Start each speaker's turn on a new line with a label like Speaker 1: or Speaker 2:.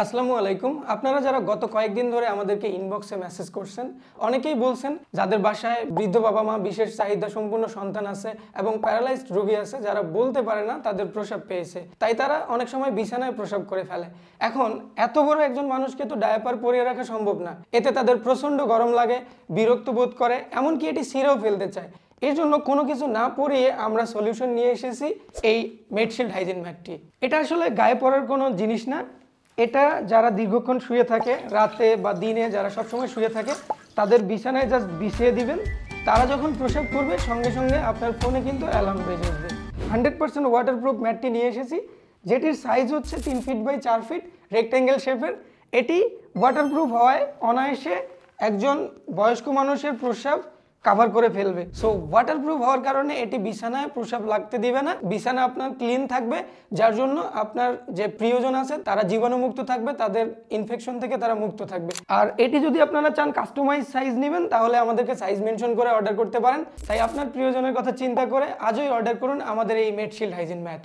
Speaker 1: আসসালামু আলাইকুম। আপনারা যারা গত কয়েকদিন ধরে আমাদেরকে ইনবক্সে মেসেজ করছেন, অনেকেই বলছেন যাদের বাসায় বৃদ্ধ বাবা মা, বিশেষ চাহিদা সম্পূর্ণ সন্তান আছে এবং প্যারালাইজড রোগী আছে যারা বলতে পারে না তাদের প্রস্রাব পেয়েছে, তাই তারা অনেক সময় বিছানায় প্রস্রাব করে ফেলে। এখন এত বড় একজন মানুষকে তো ডায়াপার পরিয়ে রাখা সম্ভব না, এতে তাদের প্রচণ্ড গরম লাগে, বিরক্ত বোধ করে, এমনকি এটি ছিঁড়েও ফেলতে চায়। এর জন্য কোনো কিছু না পরিয়ে আমরা সলিউশন নিয়ে এসেছি এই মেডশিল্ড হাইজিন ম্যাটটি। এটা আসলে গায়ে পরার কোনো জিনিস না, এটা যারা দীর্ঘক্ষণ শুয়ে থাকে, রাতে বা দিনে যারা সবসময় শুয়ে থাকে, তাদের বিছানায় জাস্ট বিছিয়ে দিবেন। তারা যখন প্রস্রাব করবে সঙ্গে সঙ্গে আপনার ফোনে কিন্তু অ্যালার্ম বেজে উঠবে। 100% ওয়াটারপ্রুফ ম্যাটটি নিয়ে এসেছি, যেটির সাইজ হচ্ছে 3 ফিট বাই 4 ফিট রেক্ট্যাঙ্গেল শেপের। এটি ওয়াটারপ্রুফ হওয়ায় অনায়াসে একজন বয়স্ক মানুষের প্রস্রাব কাভার করে ফেলবে। সো ওয়াটারপ্রুফ হওয়ার কারণে এটি বিছানায় প্রস্রাব লাগতে দিবে না, বিছানা আপনার ক্লিন থাকবে, যার জন্য আপনার যে প্রিয়জন আছে তারা জীবাণুমুক্ত থাকবে, তাদের ইনফেকশন থেকে তারা মুক্ত থাকবে। আর এটি যদি আপনারা চান কাস্টমাইজ সাইজ নেবেন, তাহলে আমাদেরকে সাইজ মেনশন করে অর্ডার করতে পারেন। তাই আপনার প্রিয়জনের কথা চিন্তা করে আজই অর্ডার করুন আমাদের এই মেডশিল্ড হাইজিন ম্যাট।